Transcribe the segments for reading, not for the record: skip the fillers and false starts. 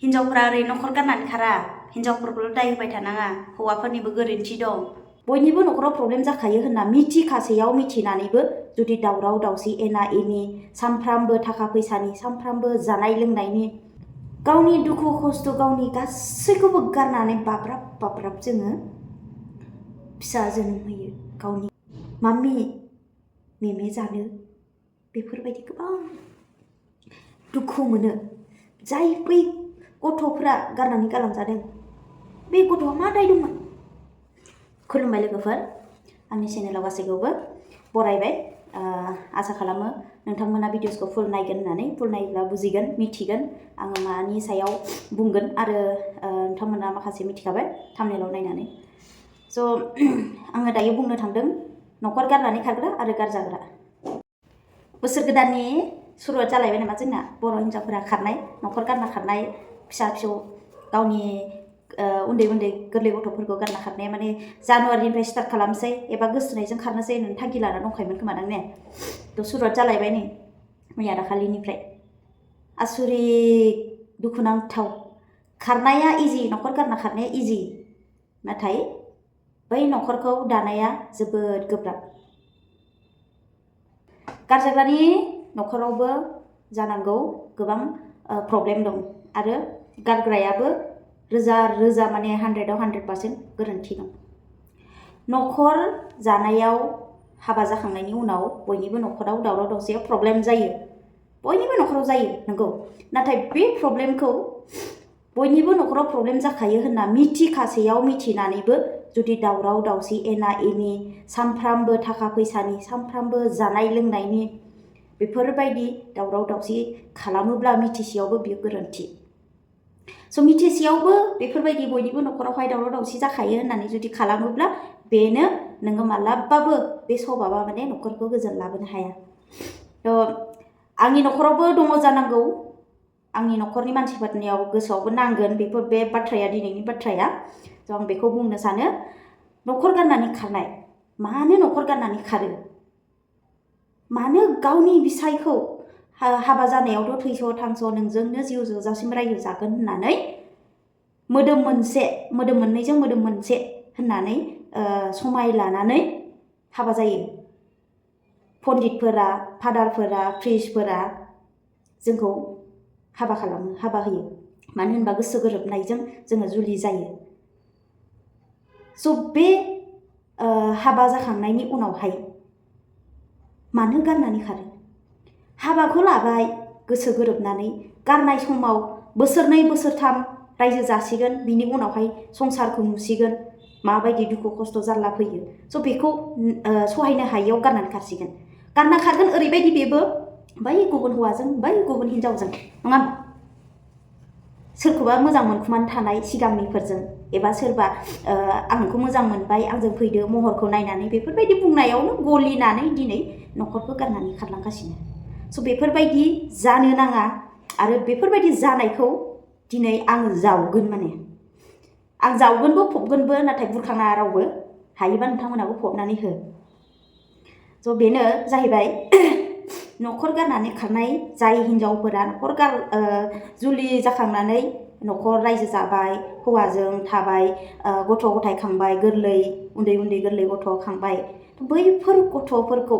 हिनजावफोरा ओरै नखर गारनानै खारा हिनजावफोरखौल' दाय होबाय थानाङा हौवाफोरनिबो गोरोन्थि दं बयनिबो नखराव प्रब्लेम जाखायो होनना मिथिखासेयाव मिथिनानैबो जुदि दावराव दावसि एना एनि सानफ्रामबो थाखा फैसानि सानफ्रामबो जानाय लोंनायनि गावनि दुखु खस्थ गावनि गासैखौबो गारनानै बाब्राब जोङो फिसा जोनोम होयो गावनि माम्मि मेमे जानो बेफोरबायदि गोबां दुखु मोनो जाय बै गथ'फोरा गारनानै गालांजादों बे गथ'आ मा दाय दंमोन खुलुमबाय लोगोफोर आंनि चेनेलाव गासैखौबो बरायबाय आसा खालामो नोंथांमोना भिडिअसखौ फुल नायगोन होननानै फुल नायोब्ला बुजिगोन मिथिगोन आङो मानि सायाव बुंगोन आरो नोंथांमोना माखासे मिथिखाबाय थाम्बनेलाव नायनानै स' आङो दायो बुंनो थांदों नखर गारनानै खारग्रा आरो गारजाग्रा बोसोर गोदाननि सुरुआत जालायबाय नामा जोंना बर' हिनजावफोरा खारनाय नखर गारना खारनाय फिसा फिसौ गावनि उन्दै गोरलै गथ'फोरखौ गारना खारनाया माने जानुवारिनिफ्राय स्टार्ट खालामसै एबा गोसोथोनायजों खारनोसै होननानै थांखि लाना दंखायोमोन खोमादां ने थ' सुरुआत जालायबाय नै मैया दाखालिनिफ्राय आसुरित दुखुनांथाव खारनाया इजि नखर गारना खारनाया इजि नाथाय बै नखरखौ दानाया जोबोद गोब्राब गारजाग्रानि नखरावबो जानांगौ गोबां प्रब्लेम दं आरो गारग्रायाबो रोजा माने 100आव 100% गोरोन्थि दं नखर जानायाव हाबा जाखांनायनि उनाव बयनिबो नखराव दावराव दावसियाव प्रब्लेम जायो बयनिबो नखराव जायो नंगौ नाथाय बे प्रब्लेमखौ बयनिबो नखराव प्रब्लेम जाखायो होनना मिथिखासेयाव मिथिनानैबो जुदि दावराव दावसि एना एनि सानफ्रामबो थाखा फैसानि सानफ्रामबो जानाय लोंनायनि बेफोरबायदि दावराव दावसि खालामोब्ला मिथिसेयावबो बियो गोरोन्थि स' मिथिसेयावबो बेफोरबायदि बयनिबो नखरावहाय दावराव दावसि जाखायो होननानै जुदि खालामोब्ला बेनो नोङो मालाबाबो बे सभाबा माने नखरखौ गोजोन लाबोनो हाया थ' आंनि नखरावबो दङ जानांगौ आंनि नखरनि मानसिफोरनियाव गोसोआवबो नांगोन बेफोर बे बाथ्राया दिनैनि बाथ्राया थ' आं बेखौ बुंनो सानो नखर गारनानै खारनाय मानो नखर गारनानै खारो मानो गावनि बिसायखौ हाबा जानायावथ' थैस' थांस' नोंजोंनो जिउ जोबजासिम रायजो जागोन होननानै मोदोम मोननैजों मोदोम मोनसे होननानै समाय लानानै हाबा जायो पन्डितफोरा फादारफोरा प्रिस्टफोरा जोंखौ हाबा खालामो हाबा होयो मानो होनबा गोसो गोरोबनायजों जोङो जुलि जायो स' बे हाबा जाखांनायनि उनावहाय मानो गारनानै खारो हाबाखौ लाबाय गोसो गोरोबनानै गारनाय समाव बोसोरनै बोसोरथाम रायजो जासिगोन बिनि उनावहाय संसारखौ नुसिगोन माबायदि दुखु खस्थ' जारला फैयो स' बेखौ सहायनो हायियाव गारनानै खारसिगोन गारना खारगोन ओरैबायदि बेबो बै गुबुन हौवाजों बै गुबुन हिनजावजों नङा सोरखौबा मोजां मोनखुमानो थानाय सिगांनिफोरजों एबा सोरबा आं नोंखौ मोजां मोनबाय आंजों फैदो महरखौ नायनानै बेफोरबायदि बुंनायावनो गलिनानै दिनै नखरखौ गारनानै खारलांगासिनो स' बेफोरबायदि जानो नाङा आरो बेफोरबायदि जानायखौ दिनै आं जावगोन माने आं जावगोनबो फबगोनबो नाथाय बुरखाङा रावबो हायोबा नोंथांमोनाबो फबनानै हो स' बेनो जाहैबाय नखर गारनानै खारनाय जाय हिनजावफोरा जुलि जाखांनानै नखर रायजो जाबाय हौवाजों थाबाय गथ' गथाय खांबाय उन्दै गोरलै गथ' खांबाय बैफोर गथ'फोरखौ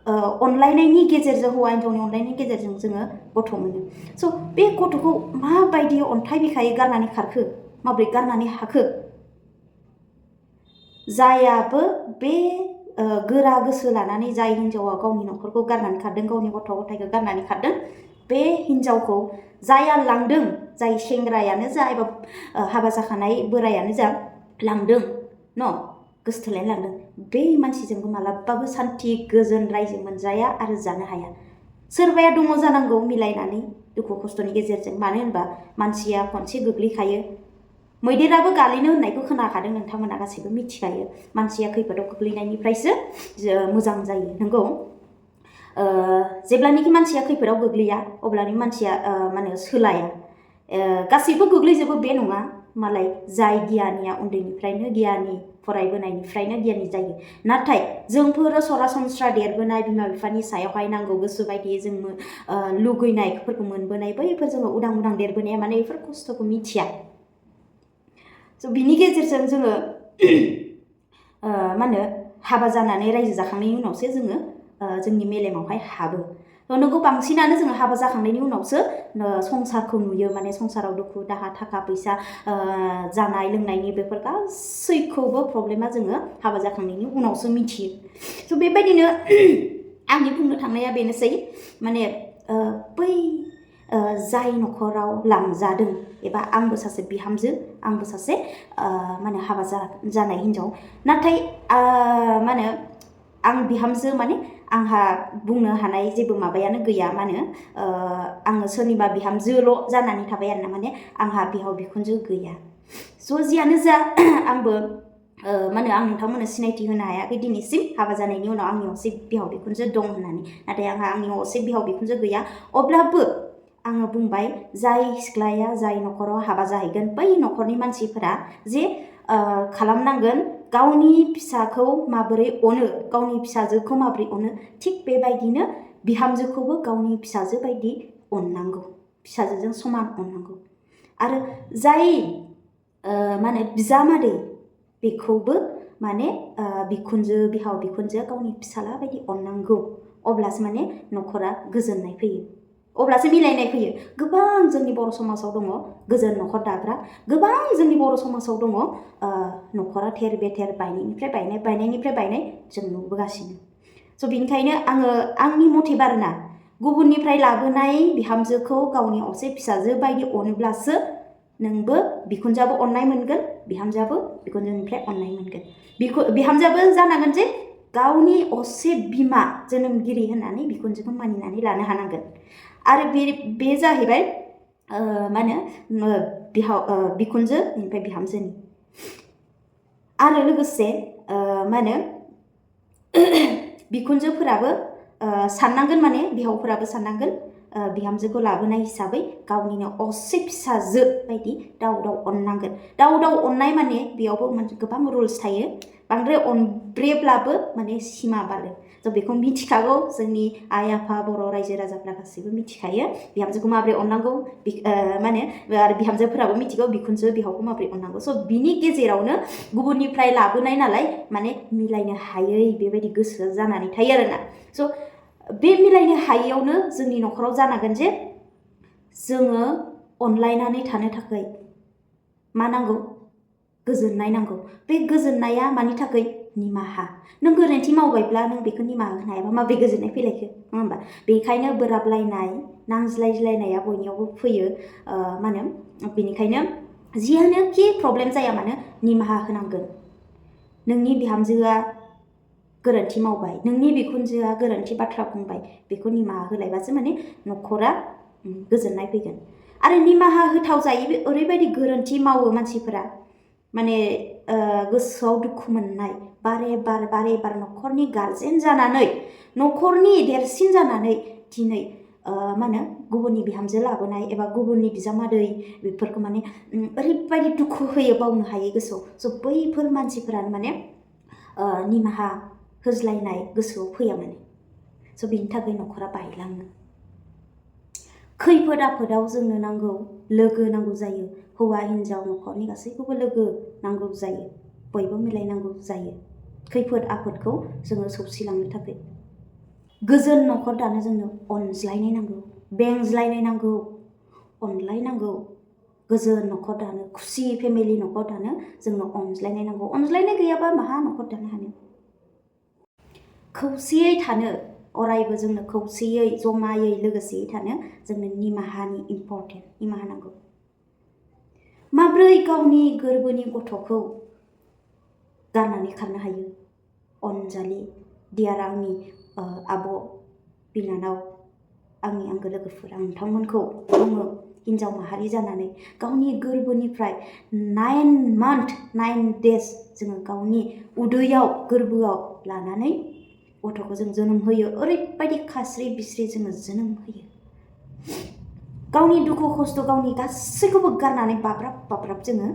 अनलायनायनि गेजेरजों हौवा हिनजावनि अनलायनायनि गेजेरजों जोङो गथ' मोनो स' बे गथ'खौ माबायदि अन्थाइ बिखायै गारनानै खारखो माबोरै गारनानै हाखो जायाबो बे गोरा गोसो लानानै जाय हिनजावा गावनि नखरखौ गारनानै खारदों गावनि गथ' गथायखौ गारनानै खारदों बे हिनजावखौ जाया लांदों जाय सेंग्रायानो जा एबा हाबा जाखानाय बोरायानो जा लांदों न' गोसोथोलायनो लांदों बे मानसिजोंबो मालाबाबो सान्थि गोजोन रायजो मोनजाया आरो जानो हाया सोरबाया दङ जानांगौ मिलायनानै दुखु खस्थ'नि गेजेरजों मानो होनबा मानसिया खनसे गोग्लैखायो मैदेराबो गालिनो होननायखौ खोनाखादों नोंथांमोना गासैबो मिथिखायो मानसिया खैफोदाव गोग्लैनायनिफ्रायसो मोजां जायो नंगौ जेब्लानोखि मानसिया खैफोदाव गोग्लैया अब्लानो मानसिया सोलाया गासैबो गोग्लैजोबो बे नङा मालाय जाय गियानिया उन्दैनिफ्रायनो गियानि फरायबोनायनिफ्रायनो गियानि जायो नाथाय जोंफोरो सरासनस्रा देरबोनाय बिमा बिफानि सायावहाय नांगौ गोसो बायदियै जों लुगैनायफोरखौ मोनबोनाय बैफोर जोङो उदां उदां देरबोनाया माने बेफोर खस्थ'खौ मिथिया स' बिनि गेजेरजों जोङो मा होनो हाबा जानानै रायजो जाखांनायनि उनावसो जोङो जोंनि मेलेमावहाय हाबो नोंगौ बांसिनानो जोङो हाबा जाखांनायनि उनावसो संसारखौ नुयो माने संसाराव दुखु दाहा थाखा फैसा जानाय लोंनायनि बेफोर गासैखौबो प्रब्लेमा जोङो हाबा जाखांनायनि उनावसो मिथियो स' बेबायदिनो आंनि बुंनो थांनाया बेनोसै माने बै जाय न'खराव लांजादों एबा आंबो सासे बिहामजो आंबो सासे माने हाबा जानाय हिन्जाव नाथाय मा होनो आं बिहामजो माने आंहा बुंनो हानाय जेबो माबायानो गैया मा होनो आङो सोरनिबा बिहामजोल' जानानै थाबाय आरोना माने आंहा बिहाव बिखुनजो गैया स' जियानो जा आंबो मा होनो आं नोंथांमोननो सिनायथि होनो हायाखै दिनैसिम हाबा जानायनि उनाव आंनि असे बिहाव बिखुनजो दं होननानै नाथाय आंहा आंनि असे बिहाव बिखुनजो गैया अब्लाबो आङो बुंबाय जाय सिख्लाया जाय न'खराव हाबा जाहैगोन बै न'खरनि मानसिफोरा जे खालामनांगोन गावनि फिसाखौ माबोरै अनो गावनि फिसाजोखौ माबोरै अनो थिग बेबायदिनो बिहामजोखौबो गावनि फिसाजो बायदि अननांगौ फिसाजोजों समान अननांगौ आरो जाय मा होनो बिजामादै बेखौबो माने बिखुनजो बिहाव बिखुनजो गावनि फिसाला बायदि अननांगौ अब्लासो माने न'खरा गोजोननाय फैयो अब्लासो मिलायनाय फैयो गोबां जोंनि बर' समाजाव दङ गोजोन न'खर दाग्रा गोबां जोंनि बर' समाजाव दङ न'खरा थेर बेथेर बायनायनिफ्राय बायनाय जों नुबोगासिनो स' बिनिखायनो आङो आंनि मथेबा आरोना गुबुननिफ्राय लाबोनाय बिहामजोखौ गावनि असे फिसाजो बायदि अनोब्लासो नोंबो बिखुनजोआबो अननाय मोनगोन बिहामजोआबो बिखुनजोनिफ्राय अननाय मोनगोन बिहामजोआबो जानांगोन जे गावनि असे बिमा जोनोमगिरि होननानै बिखुनजोखौ मानिनानै लानो हानांगोन आरो बे जाहैबाय मा होनो बिखुनजो बेनिफ्राय बिहामजोनि आरो लोगोसे मा होनो बिखुनजोफोराबो साननांगोन माने बिहावफोराबो साननांगोन बिहामजोखौ लाबोनाय हिसाबै गावनिनो असे फिसाजो बायदि दाव अननांगोन दाव अननाय माने बेयावबो गोबां रुल्स थायो बांद्राय अनब्रेब्लाबो माने सिमा बारो थ' बेखौ मिथिखागौ जोंनि आइ आफा बर' रायजो राजाफ्रा गासैबो मिथिखायो बिहामजोखौ माबोरै अननांगौ मा होनो आरो बिहामजोफोराबो मिथिगौ बिखुनजो बिहावखौ माबोरै अननांगौ स' बिनि गेजेरावनो गुबुननिफ्राय लाबोनाय नालाय माने मिलायनो हायै बेबायदि गोसोआ जानानै थायो आरोना स' बे मिलायनो हायैयावनो जोंनि न'खराव जानांगोन जे जोङो अनलायनानै थानो थाखाय मा नांगौ गोजोननाय नांगौ बे गोजोननाया मानि थाखाय निमाहा नों गोरोन्थि मावबायब्ला नों बेखौ निमाहा होनो हायाबा माबोरै गोजोननाय फैलायखो नङा होमबा बेनिखायनो बोराबलायनाय नांज्लायज्लायनाया बयनियावबो फैयो मा होनो बेनिखायनो जियानोखि प्रब्लेम जाया मानो निमाहा होनांगोन नोंनि बिहामजोआ गोरोन्थि मावबाय नोंनि बिखुनजोआ गोरोन्थि बाथ्रा बुंबाय बेखौ निमाहा होलायबासो माने न'खरा गोजोननाय फैगोन आरो निमाहा होथाव जायै ओरैबायदि गोरोन्थि मावो मानसिफोरा माने गोसोआव दुखु मोननाय बारे बार न'खरनि गारजेन जानानै न'खरनि देरसिन जानानै दिनै मा होनो गुबुननि बिहामजो लाबोनाय एबा गुबुननि बिजामादै बेफोरखौ माने ओरैबायदि दुखु होयो बावनो हायै गोसोआव स' बैफोर मानसिफोरानो माने निमाहा होज्लायनाय गोसोआव फैया माने स' बिनि थाखाय न'खरा बायलाङो खैफोद आफोदाव जोंनो नांगौ लोगो नांगौ जायो हौवा हिन्जाव न'खरनि गासैखौबो लोगो नांगौ जायो बयबो मिलायनांगौ जायो खैफोद आफोदखौ जोङो सौसिलांनो थाखाय गोजोन न'खर दानो जोंनो अनज्लायनाय नांगौ बेंज्लायनाय नांगौ अनलायनांगौ गोजोन न'खर दानो खुसि फेमिलि न'खर दानो जोंनो अनज्लायनाय नांगौ अनज्लायनाय गैयाबा माहा न'खर दानो हानो खौसेयै थानो अरायबो जोंनो खौसेयै जमायै लोगोसेयै थानो जोंनो निमाहानि इम्परटेन्ट निमाहा नांगौ माब्रै गावनि गोरबोनि गथ'खौ गारनानै खारनो हायो अनजालि दियार आंनि आब' बिनानाव आंनि आंगो लोगोफोर आं नोंथांमोनखौ बुङो हिन्जाव माहारि जानानै गावनि गोरबोनिफ्राय 9 days जोङो गावनि उदैयाव गोरबोआव लानानै गथ'खौ जों जोनोम होयो ओरैबायदि खास्रि बिस्रि जोङो जोनोम होयो गावनि दुखु खस्थ' गावनि गासैखौबो गारनानै बाब्राब जोङो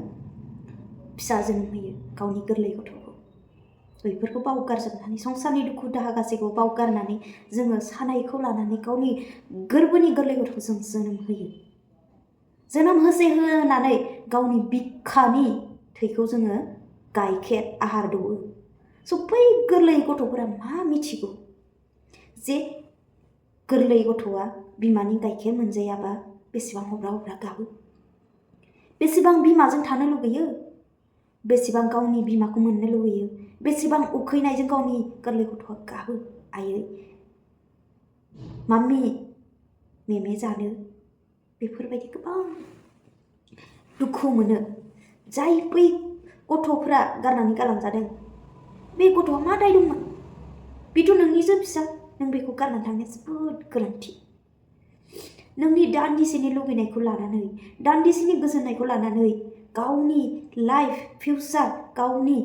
फिसा जोनोम होयो गावनि गोरलै गथ'खौ। बैफोरखौ बावगारजोबनानै संसारनि दुखु दाहा गासैखौबो बावगारनानै जोङो सानायखौ लानानै गावनि गोरबोनि गोरलै गथ'खौ जों जोनोम होयो। जोनोम होनानै गावनि बिखानि थैखौ जोङो गाइखेर आहार दौओ। बै गोरलै गथ'फोरा मा मिथिगौ जे गोरलै गथ'आ बिमानि गाइखेर मोनजायाबा बेसेबां हब्रा गाबो, बेसेबां बिमाजों थानो लुगैयो, बेसेबां गावनि बिमाखौ मोननो लुगैयो, बेसेबां उखैनायजों गावनि गोरलै गथ'आ गाबो, आयै माम्मि मेमे जानो, बेफोरबायदि गोबां दुखु मोनो। जाय बै गथ'फ्रा गारनानै गालांजादों, बे गथ'आ मा दाय दंमोन? बेथ' नोंनिसो फिसा, नों बेखौ गारनानै थांनाया जोबोद गोरोन्थि। नोंनि दान्दिसेनि लुबैनायखौ लानानै, दान्दिसेनि गोजोननायखौ लानानै गावनि लाइफ फिउचार, गावनि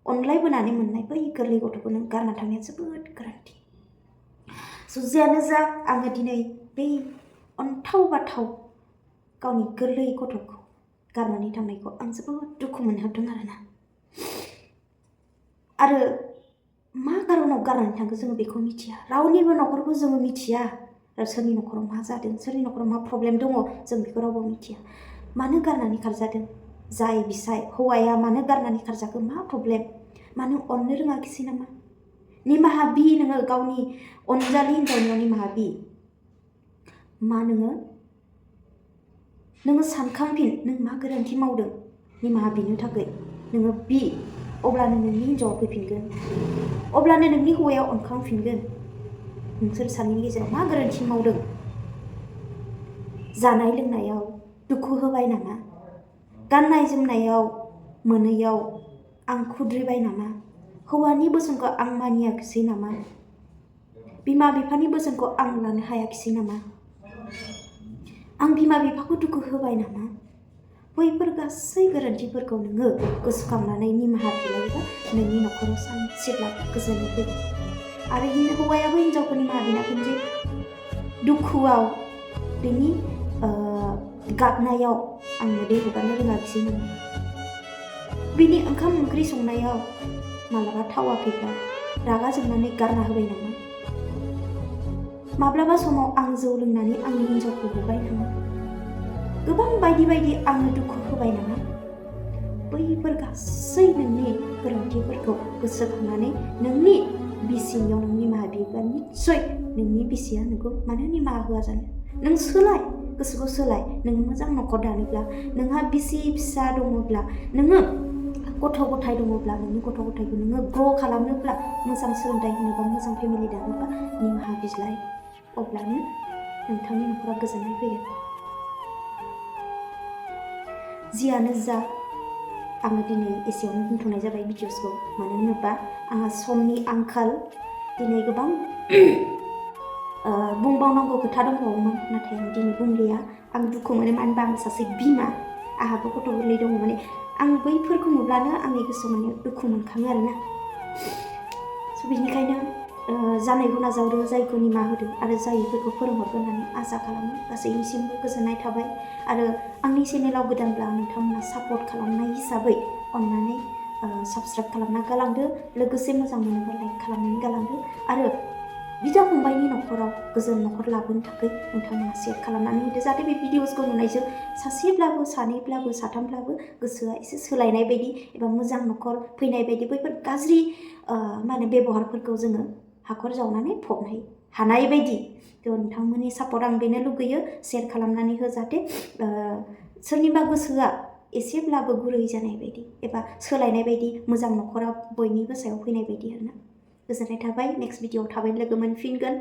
अनलायबोनानै मोननाय बै गोरलै गथ'खौ नों गारना थांनाया जोबोद गोरोन्थि। जियानो जा, आङो दिनै बै अन्थाव बाथाव गावनि गोरलै गथ'खौ गारनानै थांनायखौ आं जोबोद दुखु मोनहाबदों आरोना। आरो मा कारनाव गारनानै थांखो जोङो बेखौ मिथिया, रावनिबो न'खरखौ जोङो मिथिया। आरो सोरनि न'खराव मा जादों, सोरनि न'खराव मा प्रब्लेम दङ, जों बेखौ रावबो मिथिया। मानो गारनानै खारजादों, जाय बिसाय हौवाया मानो गारनानै खारजाखो, मा प्रब्लेम, मानो अननो रोङाखिसै नामा? निमाहा बि नोङो गावनि अनजालि हिन्जावनियाव निमाहा बि। मा नोङो सानखांफिन, नों मा गोरोन्थि मावदों निमाहा बिनो थाखाय नोङो बि। अब्लानो नोंनि हिन्जावआ फैफिनगोन, अब्लानो नोंनि हौवाया अनखांफिनगोन। नोंसोर सानैनि गेजेराव मा गोरोन्थि मावदों? जानाय लोंनायाव दुखु होबाय नामा? गाननाय जोमनायाव मोनैयाव आं खुद्रिबाय नामा? हौवानि बोसोनखौ आं मानियाखिसै नामा? बिमा बिफानि बोसोनखौ आं लानो हायाखिसै नामा? आं बिमा बिफाखौ दुखु होबाय नामा? बैफोर गासै गोरोन्थिफोरखौ नोङो गोसोखांनानै निमाहा बिलायोबा नोंनि न'खराव सानसेब्लाबो गोजोनै फैगोन। आरो हौवायाबो हिन्जावखौ निमाहा बिनांगोन जे दुखुआव, बेनि गाबनायाव आं मोदै हगारनो रोङाखिसै नामा? बिनि ओंखाम ओंख्रि संनायाव मालाबा थावाखैब्ला रागा जोंनानै गारना होबाय नामा? माब्लाबा समाव आं जौ लोंनानै आंनि हिन्जावखौ बुबाय नामा? गोबां बायदि बायदि आङो दुखु होबाय नामा? बैफोर गासै नोंनि गोरोन्थिफोरखौ गोसोखांनानै नोंनि बिसिनियाव नों निमाहा बियोब्ला निस्सय नोंनि बिसिया नोंखौ मानो निमाहा होआ जानो? नों सोलाय, गोसोखौ सोलाय। नों मोजां न'खर दानोब्ला, नोंहा बिसि फिसा दङब्ला, नोङो गथ' गथाय दङब्ला, नोंनि गथ' गथायखौ नोङो ग्र' खालामनोब्ला, मोजां सोलोंथाइ होनोबा, मोजां फेमिलि दानोबा निमाहा बिलाय। अब्लानो नोंथांनि न'खरा गोजोननाय फैगोन। जियानो जा, आङो दिनै एसेयावनो दोनथ'नाय जाबाय भिडिअसखौ। मानो होनोबा आंहा समनि आंखाल। दिनै गोबां बुंबावनांगौ खोथा दंबावोमोन, नाथाय आं दिनै बुंलिया। आं दुखु मोनो, मानो होनबा आं सासे बिमा, आंहाबो गथ' गोरलै दङ। माने आं बैफोरखौ नुब्लानो आंनि गोसोआव माने दुखु मोनखाङो आरोना। बेनिखायनो जानायखौ नाजावदो, जायखौ निमाहा होदो, आरो जायफोरखौ फोरोंहरगोन होननानै आसा खालामो। गासैनिसिमबो गोजोननाय थाबाय। आरो आंनि चेनेलाव गोदानब्ला नोंथांमोना सापर्ट खालामनाय हिसाबै अननानै साबस्क्राइब खालामना गालांदो। लोगोसे मोजां मोनोबा लाइक खालामनानै गालांदो। आरो बिदा फंबायनि न'खराव गोजोन न'खर लाबोनो थाखाय नोंथांमोना शेयार खालामनानै होदो, जाहाथे बे भिडिअसखौ नुनायजों सासेब्लाबो, सानैब्लाबो, साथामब्लाबो गोसोआ एसे सोलायनाय बायदि एबा मोजां न'खर फैनाय बायदि, बैफोर गाज्रि बेबहारफोरखौ जोङो हाखर जावनानै फबनो हानाय बायदि। नोंथांमोननि सापर्ट आं बेनो लुगैयो। शेयार खालामनानै हो, जाहाथे सोरनिबा गोसोआ एसेब्लाबो गुरै जानाय बायदि एबा सोलायनाय बायदि, मोजां न'खरा बयनिबो सायाव फैनाय बायदि आरोना। गोजोननाय थाबाय। नेक्स्ट भिडिअआव थाबैनो लोगो मोनफिनगोन।